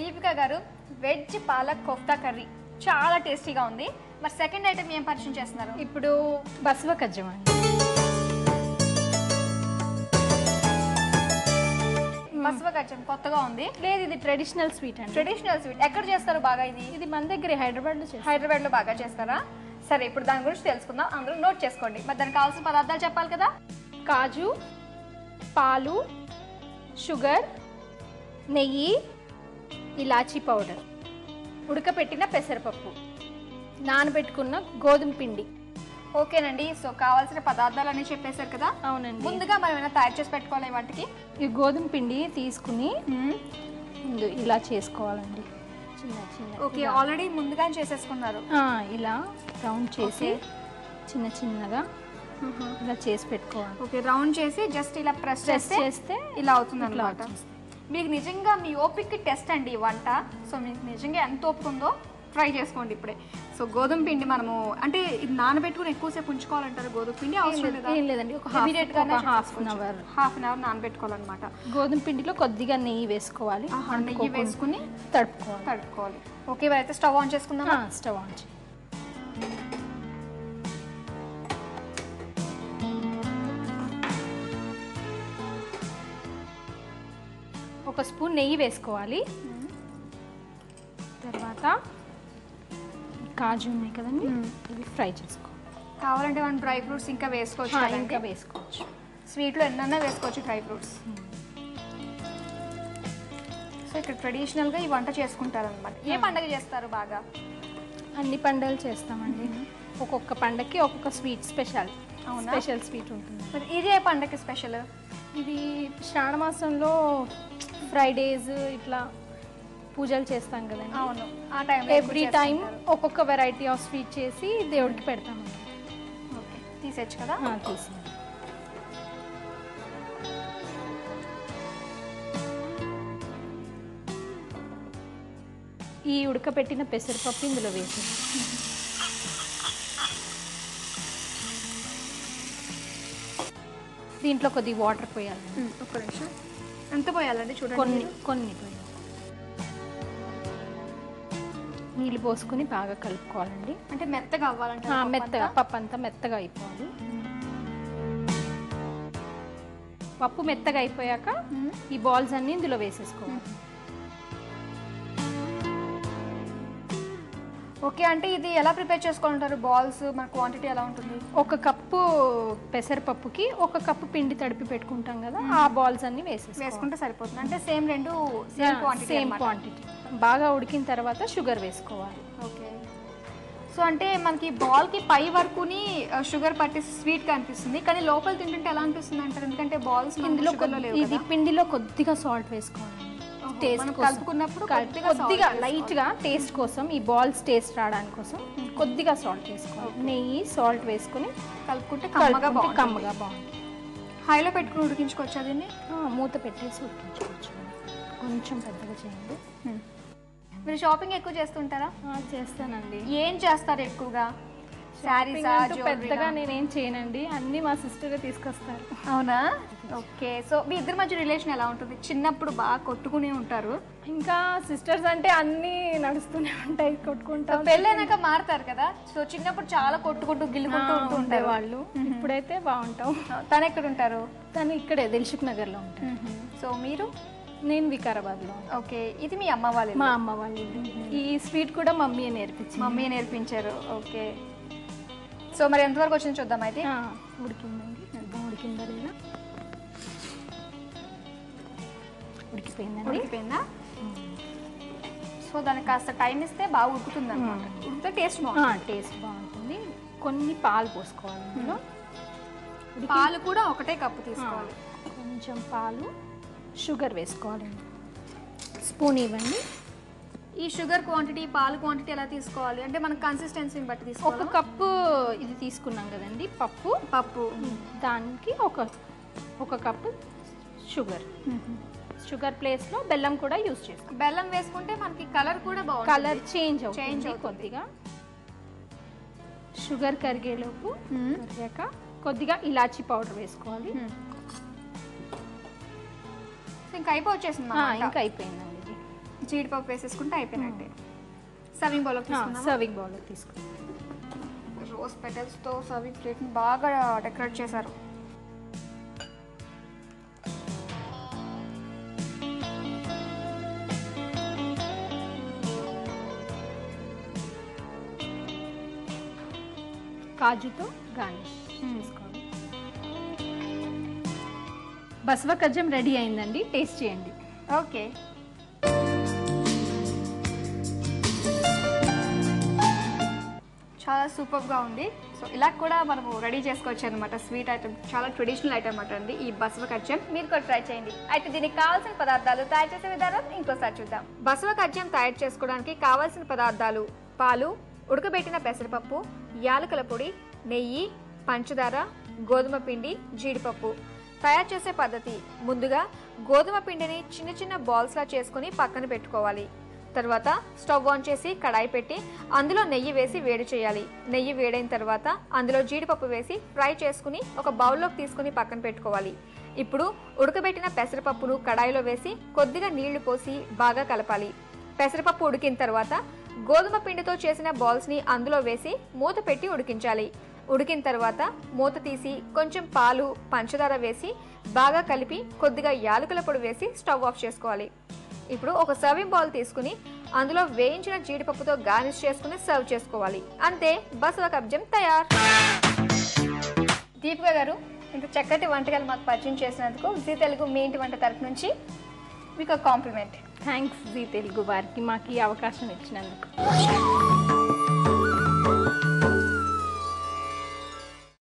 దీపిక గారు veg palak kofta curry చాలా టేస్టీగా ఉంది. మరి సెకండ్ ఐటమ్ ఏం పరిచయం చేస్తున్నారు? ఇప్పుడు బస్వ కజ్జం అండి. బస్వ కజ్జం కొత్తగా ఉంది. లేదు, ఇది ట్రెడిషనల్ స్వీట్ అండి. ట్రెడిషనల్ స్వీట్ ఎక్కడ చేస్తారు బాగా? ఇది మన దగ్గర హైదరాబాద్ లో బాగా చేస్తారా? సరే, ఇప్పుడు దాని గురించి తెలుసుకుందాం. అందరూ నోట్ చేసుకోండి. మరి దానికి కావాల్సిన పదార్థాలు చెప్పాలి కదా. కాజు, పాలు, షుగర్, నెయ్యి, ఇలాచీ పౌడర్, ఉడకపెట్టిన పెసరపప్పు, నానబెట్టుకున్న గోధుమ పిండి. ఓకేనండి. సో కావాల్సిన పదార్థాలు అన్నీ చెప్పేశారు కదా. అవునండి. ముందుగా మనం ఏమైనా తయారు చేసి పెట్టుకోవాలి వాటికి. ఈ గోధుమ పిండి తీసుకుని ముందు ఇలా చేసుకోవాలండి. చిన్న చిన్న. ఓకే, ఆల్రెడీ ముందుగా చేసేసుకున్నారు. ఇలా రౌండ్ చేసి చిన్న చిన్నగా ఇలా చేసి పెట్టుకోవాలి. ఓకే, రౌండ్ చేసి జస్ట్ ఇలా ప్రెస్ చేస్తే ఇలా అవుతుంది అన్నమాట. మీకు నిజంగా మీ ఓపిక టెస్ట్ అండి ఈ వంట. సో మీకు నిజంగా ఎంత ఓపిక ఉందో ట్రై చేసుకోండి ఇప్పుడే. సో గోధుమ పిండి మనము అంటే ఇది నానబెట్టుకుని ఎక్కువసేపు ఉంచుకోవాలంటారు. గోధుమ పిండి అవసరం లేదా? ఏం లేదండి, ఒక హాఫ్ అన్ అవర్ నానబెట్టుకోవాలన్నమాట. గోధుమ పిండిలో కొద్దిగా నెయ్యి వేసుకోవాలి. నెయ్యి వేసుకుని తడుపుకోవాలి. ఓకే, అయితే స్టవ్ ఆన్ చేసుకుందాం. స్టవ్ ఆన్ చేసి ఒక స్పూన్ నెయ్యి వేసుకోవాలి. తర్వాత కాజు ఉన్నాయి కదండి, ఇవి ఫ్రై చేసుకోవాలి. కావాలంటే మనం డ్రై ఫ్రూట్స్ ఇంకా వేసుకోవచ్చు. స్వీట్లో ఎన్నైనా వేసుకోవచ్చు డ్రై ఫ్రూట్స్. సో ఇక్కడ ట్రెడిషనల్గా ఈ వంట చేసుకుంటారనమాట. ఏ పండుగ చేస్తారు బాగా? అన్ని పండుగలు చేస్తామండి. ఒక్కొక్క పండగకి ఒక్కొక్క స్వీట్ స్పెషల్ స్వీట్ ఉంటుంది. మరి ఇది ఏ పండగకి స్పెషల్? ఇది శ్రావణ మాసంలో ఫ్రైడేస్ ఇట్లా పూజలు చేస్తాం కదండి. అవును, ఆ టైంలో ఎవ్రీ టైం ఒక్కొక్క వెరైటీ ఆఫ్ స్వీట్ చేసి దేవుడికి పెడతామండి. ఓకే, తీసేచ్చు కదా. తీసి ఈ ఉడకపెట్టిన పెసరపప్పు ఇందులో వేసి దీంట్లో కొద్దిగా వాటర్ పోయాలి. ఒక్క నిమిషం. ఎంత పోయాలండి? చూడండి, కొన్ని పోయాలి. నీళ్ళు పోసుకుని బాగా కలుపుకోవాలండి. అంటే మెత్తగా అవ్వాలంటే మెత్తగా పప్పు అంతా మెత్తగా అయిపోవాలి. పప్పు మెత్తగా అయిపోయాక ఈ బాల్స్ అన్ని ఇందులో వేసేసుకోవాలి. ఓకే, అంటే ఇది ఎలా ప్రిపేర్ చేసుకుంటారు బాల్స్? మన క్వాంటిటీ ఎలా ఉంటుంది? ఒక కప్పు పెసరపప్పుకి ఒక కప్పు పిండి తడిపి పెట్టుకుంటాం కదా, ఆ బాల్స్ అన్ని వేసుకుంటే సరిపోతుంది. అంటే సేమ్ క్వాంటిటీ. బాగా ఉడికిన తర్వాత షుగర్ వేసుకోవాలి. ఓకే, సో అంటే మనకి బాల్కి పై వరకుని షుగర్ పట్టి స్వీట్ గా అనిపిస్తుంది, కానీ లోపల తింటుంటే ఎలా అనిపిస్తుంది అంటారు? ఎందుకంటే బాల్స్ ఇది పిండిలో కొద్దిగా సాల్ట్ వేసుకోవాలి. కలుపుకున్నప్పుడు కొద్దిగా లైట్ గా టేస్ట్ కోసం, ఈ బాల్స్ టేస్ట్ రావడానికి కోసం కొద్దిగా సాల్ట్ వేసుకోవాలి. నెయ్యి సాల్ట్ వేసుకుని కలుపుకుంటే కమ్మగా బాగుంటుంది. హైలో పెట్టుకుని ఉడికించుకోవచ్చు. దీన్ని మూత పెట్టేసి ఉడికించుకోవచ్చు. కొంచెం పెద్దగా చేయండి. మీరు షాపింగ్ ఎక్కువ చేస్తుంటారా? చేస్తానండి. ఏం చేస్తారు ఎక్కువగా? పెద్దగా నేనేం చేయనండి, అన్ని మా సిస్టర్ తీసుకొస్తారు. అవునా? ఓకే, సో మీ ఇద్దరి మధ్య రిలేషన్ ఎలా ఉంటుంది? చిన్నప్పుడు బాగా కొట్టుకునే ఉంటారు. ఇంకా సిస్టర్స్ అంటే అన్ని నడుస్తూనే ఉంటాయి, కొట్టుకుంటారు. పెళ్ళైనాక మారుతారు కదా, సో చిన్నప్పుడు చాలా కొట్టుకుంటూ గిల్లుకుంటూ ఉంటారు వాళ్ళు. ఇప్పుడైతే బాగుంటాం. తను ఎక్కడ ఉంటారు? తను ఇక్కడే దిల్సుఖ్ నగర్ లో ఉంటారు. సో మీరు? నేను వికారాబాద్ లో. ఓకే, ఇది మీ అమ్మ వాళ్ళ? మా అమ్మ వాళ్ళు. ఈ స్వీట్ కూడా మమ్మీ నేర్పించారు. ఓకే, సో మరి ఎంతవరకు వచ్చింది చూద్దాం. అయితే ఉడికిందండి, ఉడికిందా లేదా? ఉడికిపోయిందా? సో దానికి కాస్త టైం ఇస్తే బాగా ఉడుకుతుంది అన్నమాట. ఉడికితే టేస్ట్ బాగుంటుంది. కొన్ని పాలు పోసుకోవాలి. పాలు కూడా ఒకటే కప్పు తీసుకోవాలి. కొంచెం పాలు, షుగర్ వేసుకోవాలి. స్పూన్ ఇవ్వండి. ఈ షుగర్ క్వాంటిటీ, పాలు క్వాంటిటీ ఎలా తీసుకోవాలి అంటే మన కన్సిస్టెన్సీని బట్టి తీసుకోవాలి. ఒక కప్పు ఇది తీసుకున్నాం కదండి పప్పు, దానికి ఒక కప్పు షుగర్ ప్లేస్లో బెల్లం కూడా యూజ్ చేసుకోవాలి. బెల్లం వేసుకుంటే మనకి కలర్ కూడా బాగుంటుంది. కలర్ చేంజ్ అవుతుంది కొద్దిగా. షుగర్ కరిగేలోపు కరిగాక కొద్దిగా ఇలాచీ పౌడర్ వేసుకోవాలి. ఇంకా అయిపోయిందండి. ఇంకా అయిపోయిందండి ఇది. జీడిపప్పు వేసేసుకుంటే అయిపోయినట్టే. సర్వింగ్ బౌల్ తీసుకుందాం. సర్వింగ్ బౌల్లో తీసుకుందాం. రోజ్ పెటల్స్తో సర్వింగ్ ప్లేట్ని బాగా డెకరేట్ చేశారు. కాజుతో గార్నిష్ చేసుకోండి. బసవ కజ్జం రెడీ అయిందండి, టేస్ట్ చేయండి. ఓకే, చాలా సూపర్గా ఉంది. సో ఇలా కూడా మనము రెడీ చేసుకోవచ్చు అనమాట. స్వీట్ ఐటమ్, చాలా ట్రెడిషనల్ ఐటమ్ అండి ఈ బసవ కజ్జం. మీరు కూడా ట్రై చేయండి. అయితే దీనికి కావాల్సిన పదార్థాలు, తయారు చేసే విధానం ఇంకోసారి చూద్దాం. బసవ కజ్జం తయారు చేసుకోవడానికి కావాల్సిన పదార్థాలు: పాలు, ఉడకబెట్టిన పెసరపప్పు, యాలకుల పొడి, నెయ్యి, పంచదార, గోధుమ పిండి, జీడిపప్పు. తయారు చేసే పద్ధతి: ముందుగా గోధుమ పిండిని చిన్న చిన్న బాల్స్లా చేసుకుని పక్కన పెట్టుకోవాలి. తర్వాత స్టవ్ ఆన్ చేసి కడాయి పెట్టి అందులో నెయ్యి వేసి వేడి చేయాలి. నెయ్యి వేడైన తర్వాత అందులో జీడిపప్పు వేసి ఫ్రై చేసుకుని ఒక బౌల్లోకి తీసుకుని పక్కన పెట్టుకోవాలి. ఇప్పుడు ఉడకబెట్టిన పెసరపప్పును కడాయిలో వేసి కొద్దిగా నీళ్లు పోసి బాగా కలపాలి. పెసరపప్పు ఉడికిన తర్వాత గోధుమ పిండితో చేసిన బాల్స్ని అందులో వేసి మూత పెట్టి ఉడికించాలి. ఉడికిన తర్వాత మూత తీసి కొంచెం పాలు, పంచదార వేసి బాగా కలిపి కొద్దిగా యాలకుల పొడి వేసి స్టవ్ ఆఫ్ చేసుకోవాలి. ఇప్పుడు ఒక సర్వింగ్ బౌల్ తీసుకుని అందులో వేయించిన జీడిపప్పుతో గార్నిష్ చేసుకుని సర్వ్ చేసుకోవాలి. అంతే, బసవ కజ్జం తయారు. దీపిక గారు, ఇంత చక్కటి వంటకాలు మాకు పరిచయం చేసినందుకు జీ తెలుగు మీ ఇంటి వంట తరఫు నుంచి మీకు కాంప్లిమెంట్. థ్యాంక్స్ జీ తెలుగు వారికి మాకు ఈ అవకాశం ఇచ్చినందుకు.